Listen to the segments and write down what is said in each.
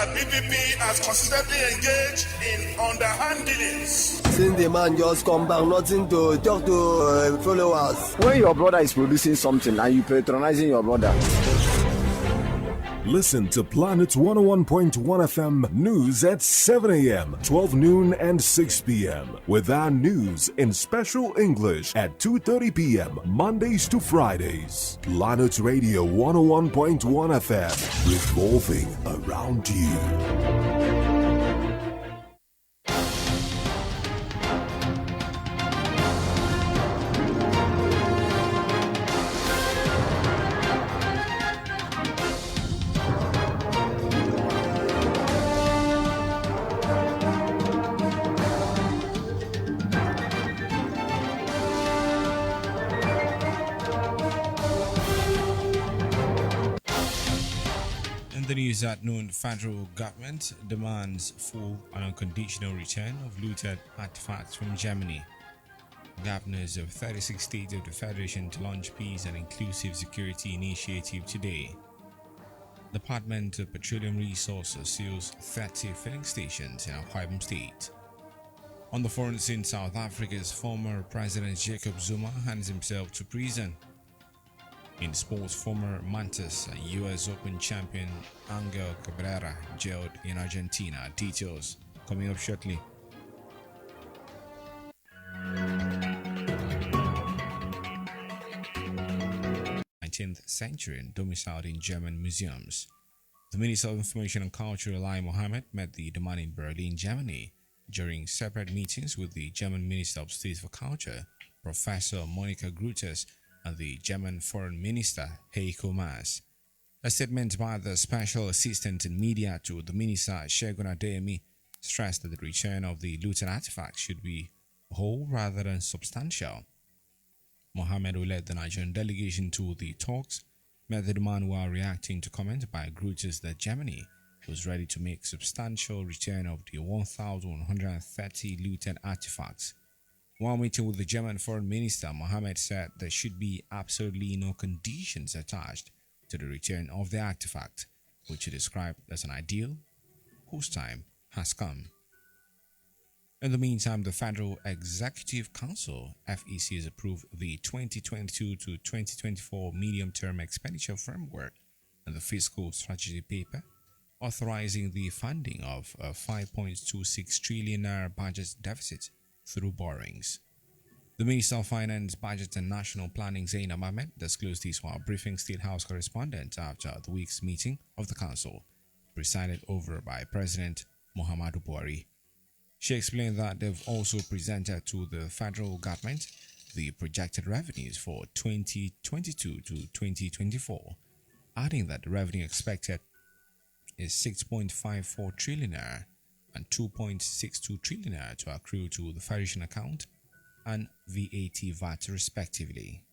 that PPP has consistently engaged in underhand dealings. Since the man just come back, nothing to talk to followers. When your brother is producing something and you patronizing your brother. Listen to Planet 101.1 FM News at 7 a.m., 12 noon, and 6 p.m. with our news in special English at 2:30 p.m. Mondays to Fridays. Planet Radio 101.1 FM, revolving around you. The news at noon, federal government demands full and unconditional return of looted artifacts from Germany. Governors of 36 states of the Federation to launch peace and inclusive security initiative today. Department of Petroleum Resources seals 30 filling stations in Akwa Ibom State. On the foreign scene, South Africa's former President Jacob Zuma hands himself to prison. In sports, former Mantis US Open champion Angel Cabrera jailed in Argentina. Details coming up shortly. '19th century and domiciled in German museums. The Minister of Information and Culture, Ali Mohammed, met the demand in Berlin, Germany, during separate meetings with the German Minister of State for Culture, Professor Monika Grütters, and the German Foreign Minister Heiko Maas. A statement by the Special Assistant in Media to the Minister Shegun Adeyemi stressed that the return of the looted artifacts should be whole rather than substantial. Mohammed, who led the Nigerian delegation to the talks, met the demand while reacting to comments by Grütters that Germany was ready to make substantial return of the 1,130 looted artifacts. While meeting with the German Foreign Minister, Mohammed said there should be absolutely no conditions attached to the return of the artifact, which he described as an ideal whose time has come. In the meantime, the Federal Executive Council, FEC, has approved the 2022 to 2024 medium-term expenditure framework and the fiscal strategy paper, authorizing the funding of a 5.26 trillion naira budget deficit through borrowings. The Minister of Finance, Budget and National Planning, Zainab Ahmed, disclosed this while briefing State House correspondents after the week's meeting of the Council, presided over by President Muhammadu Buhari. She explained that they've also presented to the federal government the projected revenues for 2022 to 2024, adding that the revenue expected is 6.54 trillion naira and 2.62 trillion naira to accrue to the Federation account and VAT respectively.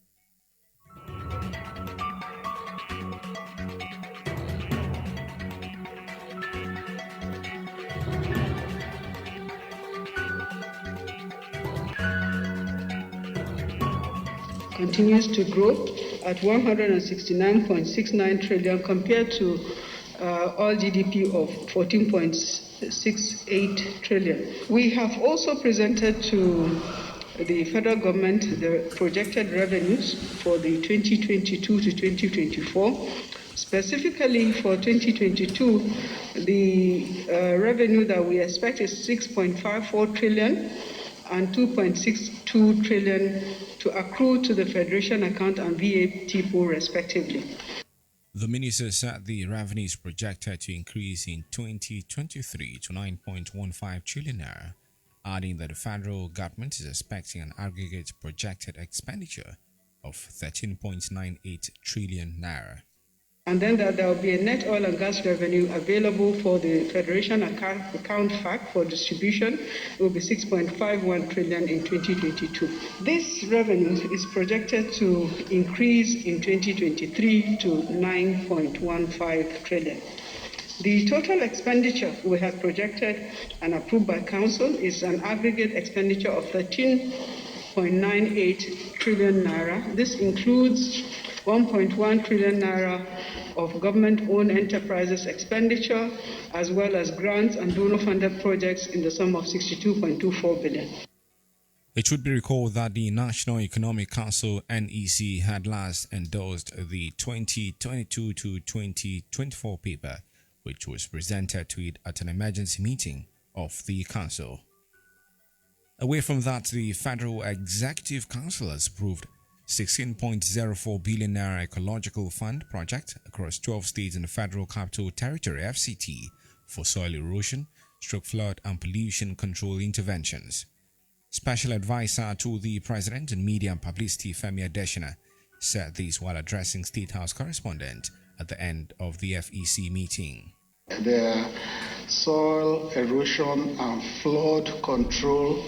Continues to grow at 169.69 trillion compared to all GDP of 14.68 trillion. We have also presented to the federal government the projected revenues for the 2022 to 2024. Specifically for 2022, the revenue that we expect is 6.54 trillion and 2.62 trillion to accrue to the Federation account and VAT pool respectively. The minister said the revenue is projected to increase in 2023 to 9.15 trillion naira, adding that the federal government is expecting an aggregate projected expenditure of 13.98 trillion naira. And then that there will be a net oil and gas revenue available for the Federation account fact for distribution. It will be 6.51 trillion in 2022. This revenue is projected to increase in 2023 to 9.15 trillion. The total expenditure we have projected and approved by Council is an aggregate expenditure of 13.98 trillion naira. This includes 1.1 trillion naira of government-owned enterprises expenditure, as well as grants and donor-funded projects in the sum of 62.24 billion. It should be recalled that the National Economic Council (NEC) had last endorsed the 2022 to 2024 paper, which was presented to it at an emergency meeting of the council. Away from that, the Federal Executive Council has approved 16.04 billion naira ecological fund project across 12 states in the Federal Capital Territory (FCT) for soil erosion, flood and pollution control interventions. Special advisor to the President in Media and Publicity Femi Adesina said this while addressing State House correspondent at the end of the FEC meeting. The soil erosion and flood control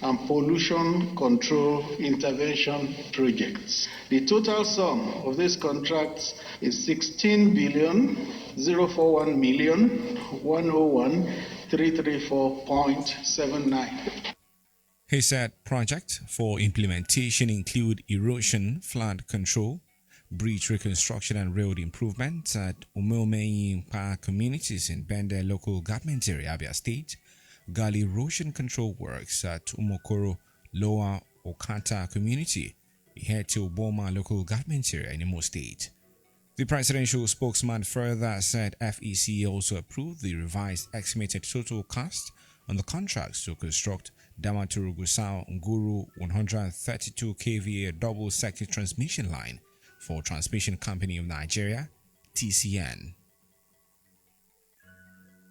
and pollution control intervention projects. The total sum of these contracts is 16,041,101,334.79. He said projects for implementation include erosion, flood control, bridge reconstruction and road improvements at Umomeyimpa communities in Bende local government area, Abia State, gully erosion control works at Umokoro Lower Okata community, Ihete Oboma local government area in Imo State. The presidential spokesman further said FEC also approved the revised estimated total cost on the contracts to construct Damaturu Gusau Nguru 132 kVA double circuit transmission line for Transmission Company of Nigeria, TCN.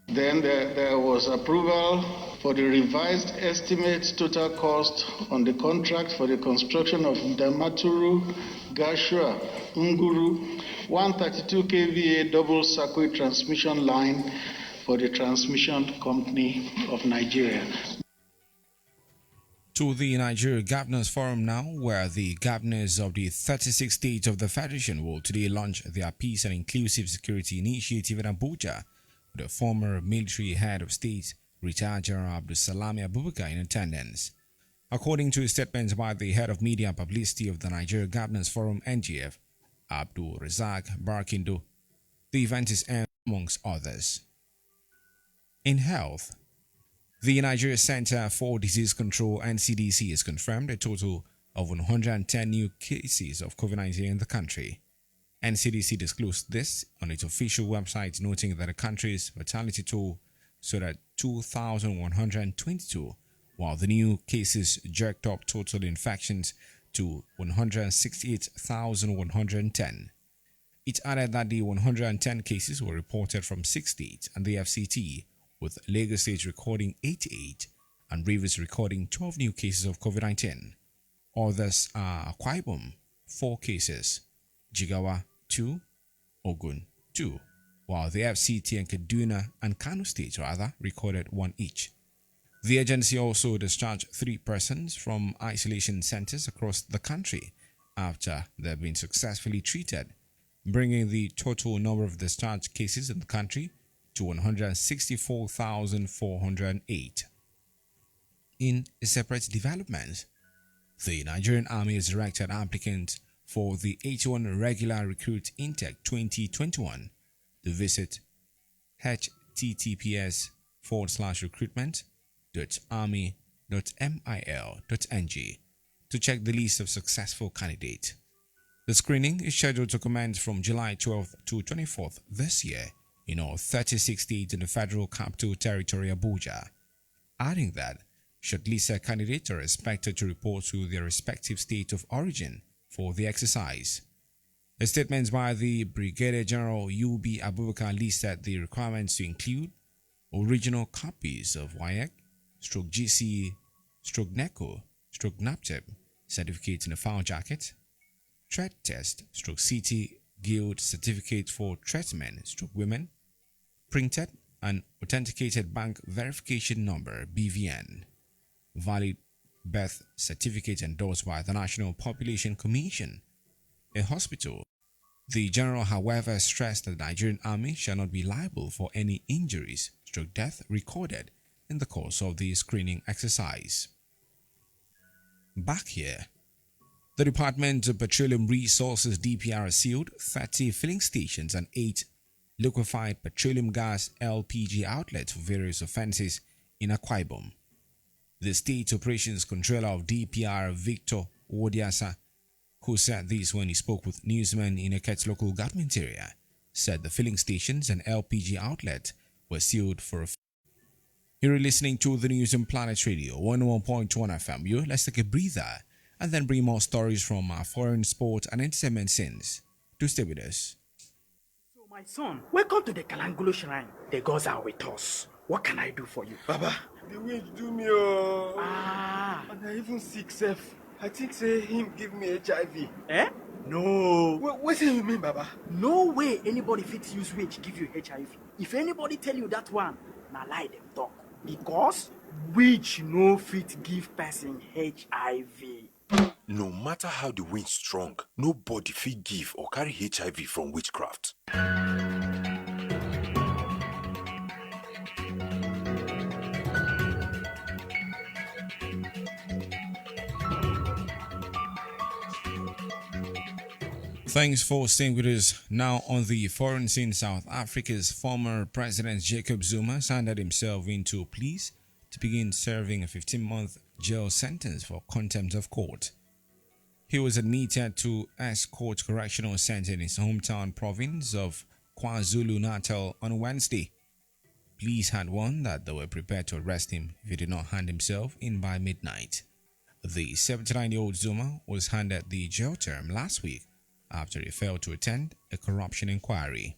Then there was approval for the revised estimate total cost on the contract for the construction of Damaturu Gashua Nguru 132 kVA double circuit transmission line for the Transmission Company of Nigeria. To the Nigeria Governors Forum now, where the governors of the 36 states of the Federation will today launch their Peace and Inclusive Security Initiative in Abuja, with the former military head of state, retired General Abdulsalami Abubakar, in attendance. According to a statement by the head of media and publicity of the Nigeria Governors Forum (NGF), Abdul Razak Barkindo, the event is aimed amongst others. In health, the Nigeria Center for Disease Control (NCDC) has confirmed a total of 110 new cases of COVID-19 in the country. NCDC disclosed this on its official website, noting that the country's fatality toll stood at 2,122, while the new cases jerked up total infections to 168,110. It added that the 110 cases were reported from 6 states and the FCT, with Lagos State recording 88 and Rivers recording 12 new cases of COVID-19. Others are Akwa Ibom, 4 cases, Jigawa, 2, Ogun, 2, while the FCT and Kaduna and Kano States recorded 1 each. The agency also discharged 3 persons from isolation centers across the country after they have been successfully treated, bringing the total number of discharged cases in the country to 164,408. In a separate development, the Nigerian Army has directed applicants for the 81 Regular Recruit Intake 2021 to visit https://recruitment.army.mil.ng to check the list of successful candidates. The screening is scheduled to commence from July 12th to 24th this year in all 36 states in the Federal Capital Territory Abuja, adding that shortlisted candidates are expected to report to their respective state of origin for the exercise. A statement by the Brigadier General U.B. Abubakar listed the requirements to include original copies of WAEC, GCE, NECO, NAPTEP, certificate in a file jacket, trade test, CT Guild certificate for tradesmen, women, printed and authenticated bank verification number (BVN), valid birth certificate endorsed by the National Population Commission, a hospital. The general, however, stressed that the Nigerian Army shall not be liable for any injuries, death recorded in the course of the screening exercise. Back here, The Department of Petroleum Resources (DPR) sealed 30 filling stations and 8 liquefied petroleum gas (LPG) outlets for various offences in Akwa Ibom. The State Operations Controller of DPR, Victor Wodiasa, who said this when he spoke with newsmen in Eket's local government area, said the filling stations and LPG outlets were sealed for a. You're listening to the news on Planet Radio 101.1 FM. Let's take a breather and then bring more stories from our foreign sport and entertainment scenes. Do stay with us. So my son, welcome to the Kalangolo Shrine. The gods are with us. What can I do for you? Baba, the wind do me and I even sick self. I think say him give me HIV. Eh? No. What do you mean, Baba? No way anybody fit use witch give you HIV. If anybody tell you that one, na lie them talk. Because witch no fit give person HIV. No matter how the wind strong, nobody fit give or carry HIV from witchcraft. Thanks for staying with us. Now on the foreign scene, South Africa's former President Jacob Zuma signed himself into pleas to begin serving a 15-month jail sentence for contempt of court. He was admitted to Estcourt Correctional Center in his hometown province of KwaZulu-Natal on Wednesday. Police had warned that they were prepared to arrest him if he did not hand himself in by midnight. The 79-year-old Zuma was handed the jail term last week after he failed to attend a corruption inquiry.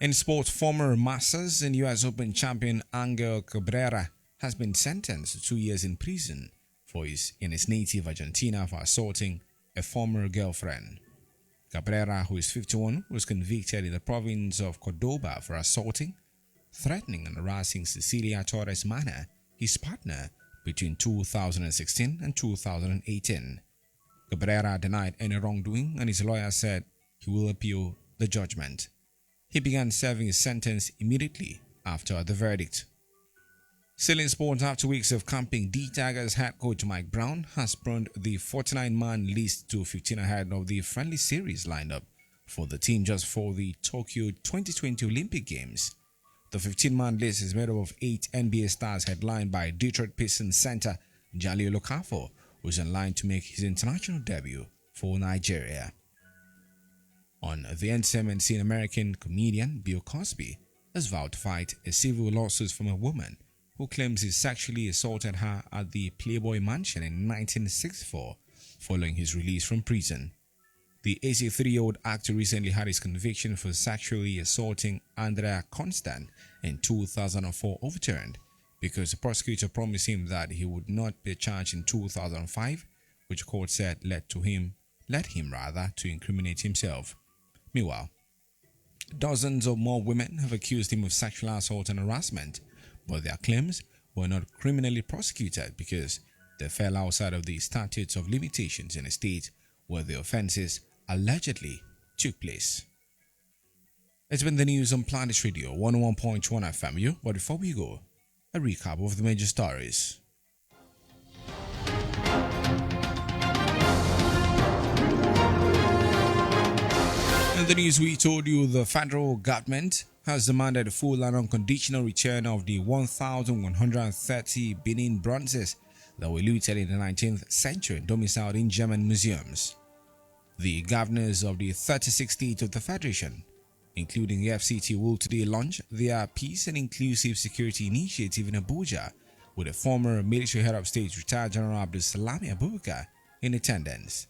In sport, former Masters and US Open champion Angel Cabrera has been sentenced to 2 years in prison in his native Argentina for assaulting a former girlfriend. Cabrera, who is 51, was convicted in the province of Cordoba for assaulting, threatening and harassing Cecilia Torres Mana, his partner, between 2016 and 2018. Cabrera denied any wrongdoing and his lawyer said he will appeal the judgment. He began serving his sentence immediately after the verdict. Still in sport, after weeks of camping, D-Tigers head coach Mike Brown has brought the 49-man list to 15 ahead of the friendly series lineup for the team just for the Tokyo 2020 Olympic Games. The 15-man list is made up of 8 NBA stars headlined by Detroit Pistons center Jalil Okafor, who is in line to make his international debut for Nigeria. On the entertainment scene, American comedian Bill Cosby has vowed to fight a civil lawsuit from a woman who claims he sexually assaulted her at the Playboy Mansion in 1964 following his release from prison. The 83-year-old actor recently had his conviction for sexually assaulting Andrea Constant in 2004 overturned because the prosecutor promised him that he would not be charged in 2005, which court said led him to incriminate himself. Meanwhile, dozens of more women have accused him of sexual assault and harassment, but their claims were not criminally prosecuted because they fell outside of the statutes of limitations in a state where the offenses allegedly took place. It's been the news on Planet Radio 101.1 FM. But before we go, a recap of the major stories. In the news, we told you the federal government has demanded a full and unconditional return of the 1,130 Benin bronzes that were looted in the 19th century domiciled in German museums. The governors of the 36 states of the Federation, including the FCT, will today launch their Peace and Inclusive Security Initiative in Abuja, with a former military head of state, retired General Abdul Salami Abubakar, in attendance.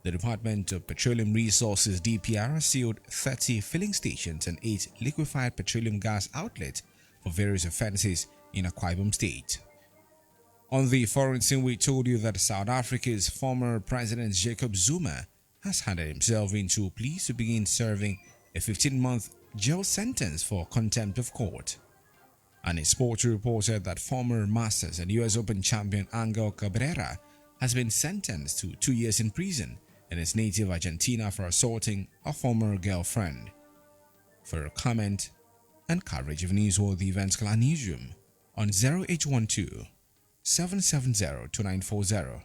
The Department of Petroleum Resources (DPR) sealed 30 filling stations and 8 liquefied petroleum gas outlets for various offences in Akwa Ibom State. On the foreign scene, we told you that South Africa's former President Jacob Zuma has handed himself into pleas to begin serving a 15-month jail sentence for contempt of court. And a sport reported that former Masters and US Open champion Angel Cabrera has been sentenced to 2 years in prison in his native Argentina for assaulting a former girlfriend. For a comment and coverage of newsworthy events, call our newsroom on 0812 770 2940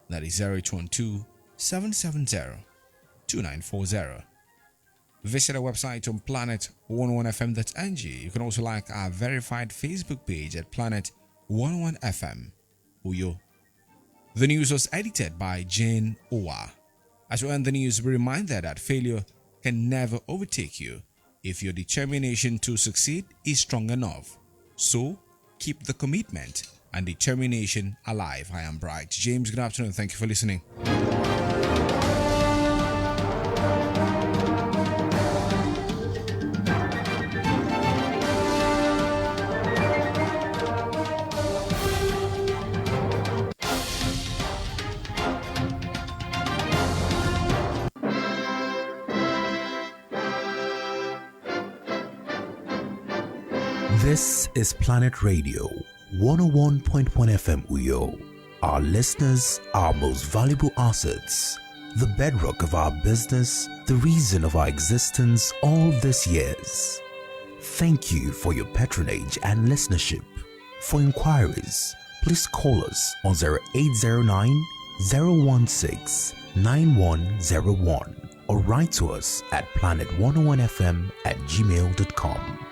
That is 0812-770-2940. Visit our website on planet101fm.ng. You can also like our verified Facebook page at Planet101FM. Uyo. The news was edited by Jane Owa. As we end the news, be reminded that failure can never overtake you if your determination to succeed is strong enough. So, keep the commitment and determination alive. I am Bright James. Good afternoon. Thank you for listening. This is Planet Radio 101.1 FM Uyo. Our listeners, our most valuable assets, the bedrock of our business, the reason of our existence all these years. Thank you for your patronage and listenership. For inquiries, please call us on 0809 016 9101 or write to us at planet101fm@gmail.com.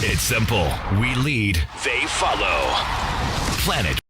It's simple. We lead, they follow. Planet